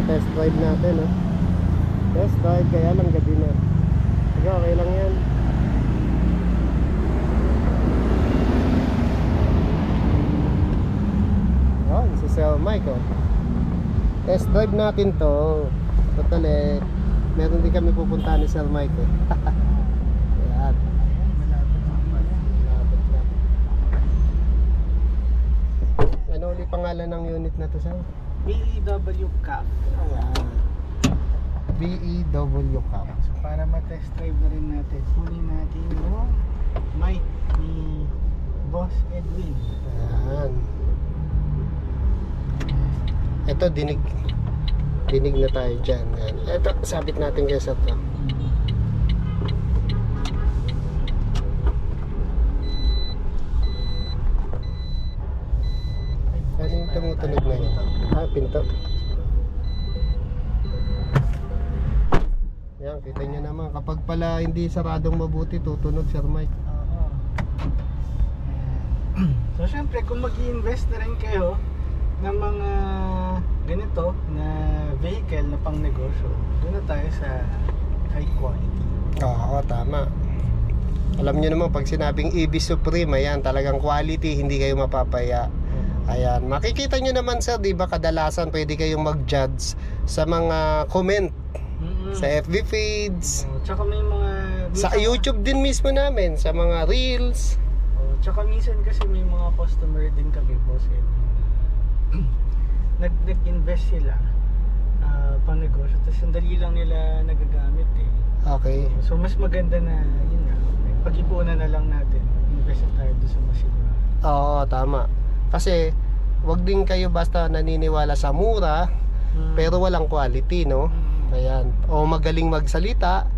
test drive natin, no? Test drive, kaya lang gabi na. Sige, okay lang yan. Yan, si Sir Mike, oh. Test drive natin to. Total eh, meron din kami pupunta ni Sir Mike, eh. Ayan. Malapit lang. Ano ulit pangalan ng unit na to, Sir? BEW Cap. Ayan. BEW Cup. So para ma-test drive na rin natin, kunin natin yung mic ni Boss Edwin. Ayan. Ito, dinig na tayo dyan. Ayan. Ito, sabit natin kaya sa truck. Ano yung tumutunog na yun? Pinto. Yan, kita nyo naman. Kapag pala hindi saradong mabuti, tutunog, Sir Mike. Oo. So syempre kung mag-i-invest na rin kayo ng mga ganito na vehicle na pang negosyo, doon na tayo sa high quality. Oo, tama. Alam nyo naman, pag sinabing EV Supreme, ayan, talagang quality, hindi kayo mapapaya. Ayan, makikita nyo naman, sir, di ba kadalasan pwede kayong mag-judge sa mga comment sa FB feeds, Tsaka may mga sa YouTube din mismo namin, sa mga reels. Tsaka minsan kasi may mga customer din kami, boss, nag-invest sila pang negosyo, tapos sandali lang nila nagagamit eh. Okay. So mas maganda na yun nga, pag-ipunan na lang natin, invest tayo doon sa masigura. Oo, tama. Kasi wag din kayo basta naniniwala sa mura pero walang quality, no? Ayan. O magaling magsalita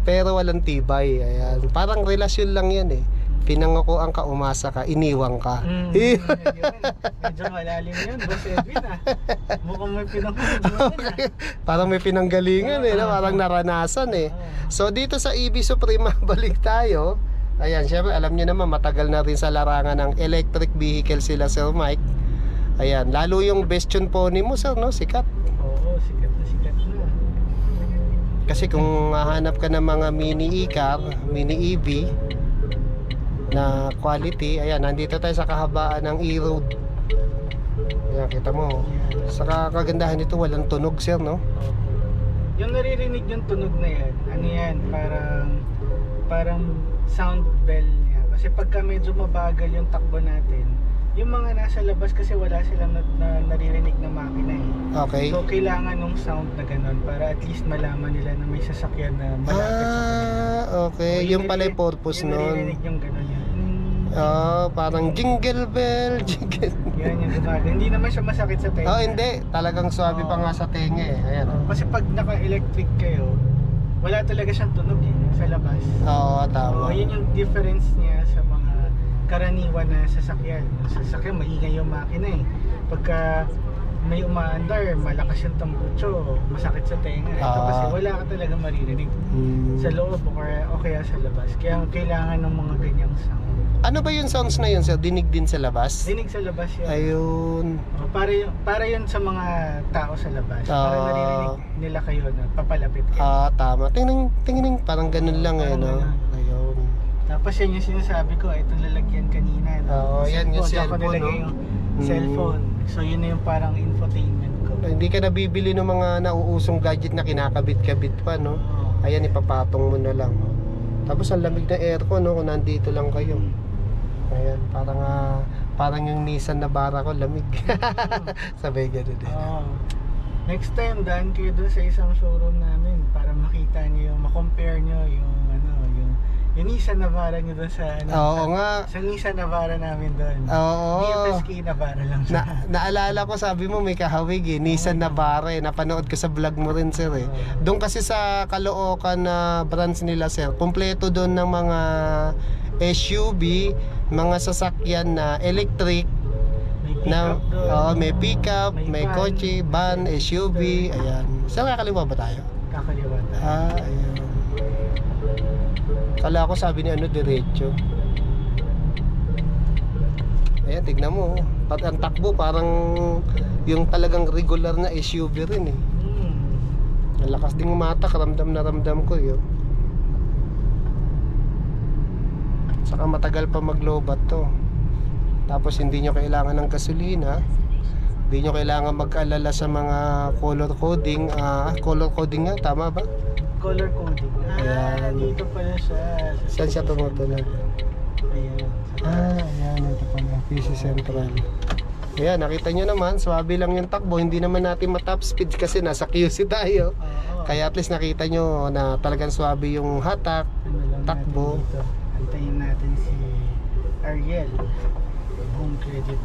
pero walang tibay. Ayan. Parang relasyon lang yan eh. Pinangakuan ka, umasa ka, iniwang ka. Yun. Medyo malalim yun, Boss Edwin ah. Mukhang may pinanggalingan ah. Parang may pinanggalingan eh, no? Parang naranasan eh. So dito sa EV Supreme, balik tayo. Ayan, syempre alam niyo naman, matagal na rin sa larangan ng electric vehicle sila, Sir Mike. Ayan, lalo yung Bastion Pony mo, sir, no? Sikat. Oo, sikat na na. Kasi kung hahanap ka ng mga mini e-car, mini EV na quality, ayan, nandito tayo sa kahabaan ng E-Road. Ayan, kita mo. Sa kagandahan nito, walang tunog, sir, no? Yung naririnig yung tunog na yan, ano yan, parang sound bell niya. Kasi pagka medyo mabagal yung takbo natin, yung mga nasa labas kasi wala silang naririnig na makina eh. Okay. So kailangan ng sound na ganun para at least malaman nila na may sasakyan na malapit sa kanila. Okay. So, yung pala yung purpose yung nun. naririnig yung ganun yan. Parang jingle bell, jingle. Yan yung gumagana. Hindi naman siya masakit sa tenga. Hindi. Talagang swabe pa nga sa tenga eh. Ayan. Kasi pag naka-electric kayo, wala talaga siyang tunog eh, sa labas. Oo, tama. Yun yung difference niya sa mga karaniwan na sasakyan. Sa sasakyan, maingay yung makina eh. Pagka may umaandar, malakas yung tambutso, masakit sa tenga. Ito kasi wala ka talaga maririnig sa loob o kaya sa labas. Kaya kailangan ng mga ganyang sound. Ano ba yung sounds na yun, sir? Dinig din sa labas? Dinig sa labas yan. Ayun. Para yun sa mga tao sa labas. Para naririnig nila kayo na papalapit kayo. Tama. Tingnan, parang ganun lang eh, no? Ayun. Tapos yan yung sinasabi ko, itong lalagyan kanina. Oo, yan yung Diyan ko cellphone, nilagay no? yung cellphone. So yun na yung parang infotainment ko. Hindi ka nabibili ng mga nauusong gadget na kinakabit-kabit pa, no? Ayan, ipapatong mo na lang. Tapos ang lamig na aircon, no? Kung nandito lang kayo. Ayan, parang yung Nissan Navara ko, lamig. Sabay ganun din. Next time, daan kayo doon sa isang showroom namin para makita niyo, ma-compare niyo yung yung Nissan Navara niyo doon sa Oo nga. Sa Nissan Navara namin doon. Oo. DFSK Navara lang siya. Naalala ko, sabi mo may kahawig eh, Nissan Navara eh. Napanood ko sa vlog mo rin, sir eh. Doon kasi sa Caloocan na branch nila, sir, kumpleto doon ng mga SUV, mga sasakyan na electric, may pickup, may kotse, van, SUV, ayan. Saan kakaliwa ba tayo? Kakaliwa tayo. Ayan. Kala ko sabi ni diretso. Ayan, tignan mo. Ang takbo parang yung talagang regular na SUV rin eh. Ang lakas ding umatak, ramdam na ramdam ko yun. Saka matagal pa maglobat to. Tapos hindi nyo kailangan ng gasolina. Hindi nyo kailangan mag-alala sa mga color coding. Color coding nga, tama ba? Color coding. Ayan. Dito pala siya. Saan siya tumutunog? Ayan. Ayan, ito pala, PC Central. Ayan, nakita nyo naman, swabe lang yung takbo. Hindi naman natin matop speed kasi nasa QC tayo. Oo. Kaya at least nakita nyo na talagang swabe yung hatak, Ano lang takbo. natin dito. Antayin natin si Ariel. Home credit.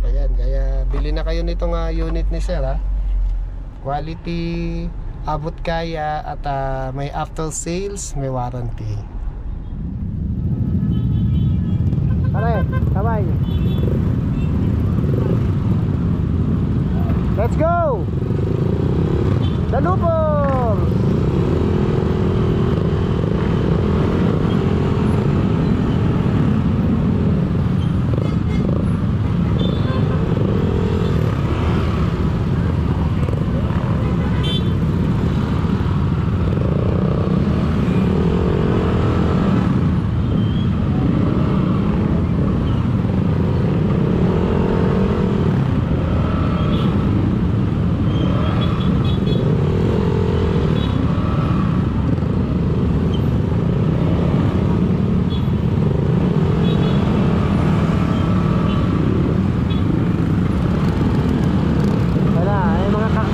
Ayan, kaya bili na kayo nitong unit ni Sir ha. Quality, abot kaya at may after sales, may warranty. Pare, sabay. Let's go! The Loopers!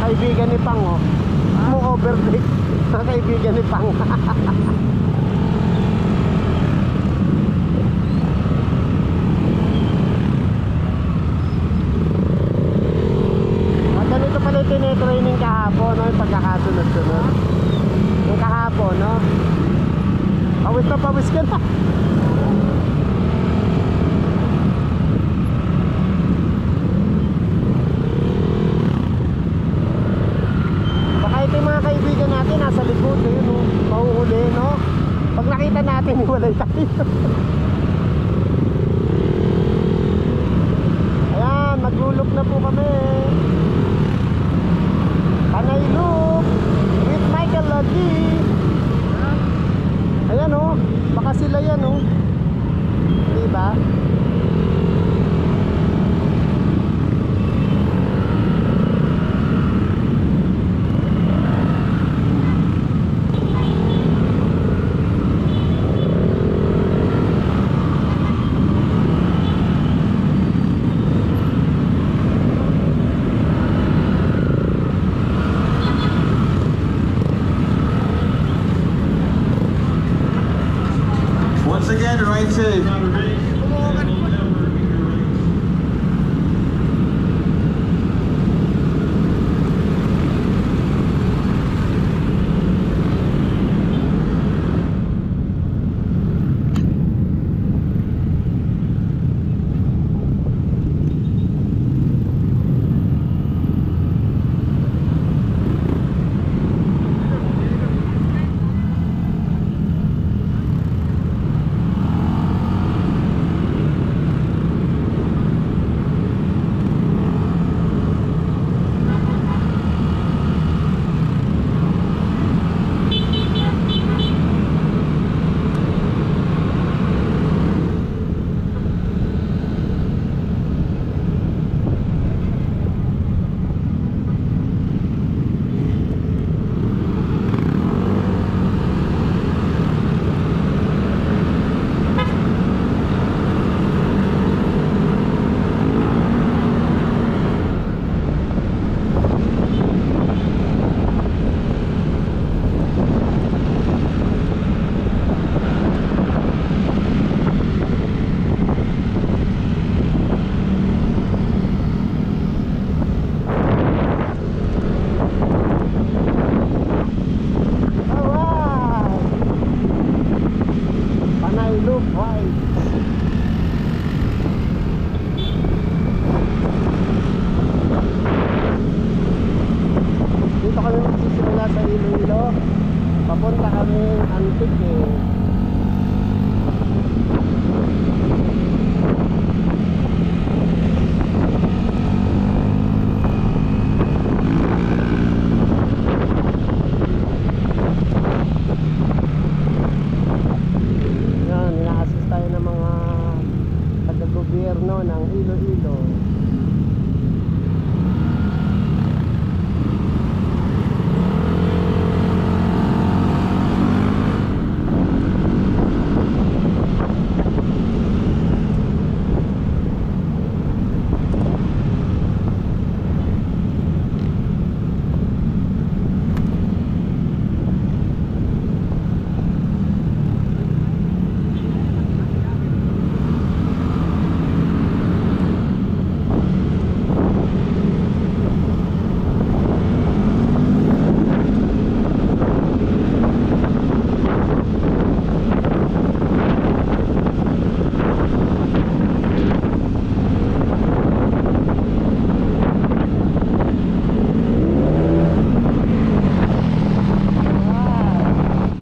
Kaibigan ni Pang oh. Mo overtake. Mga kaibigan ni Pang. At ganito pala yung tinitraining kahapon, no? Yung pagkakasunod-sunod. Yung kahapon, no? Pawis na pawis ka na. Ito yung mga kaibigan natin nasa likod eh, no? Mahuhuli, no? Pag nakita natin, iwalay tayo. Ayan, maglulok na po kami. Panay loop with Michael Lodi. Ayan oh, baka sila yan oh. Diba? Once again, right to gobyerno ng Iloilo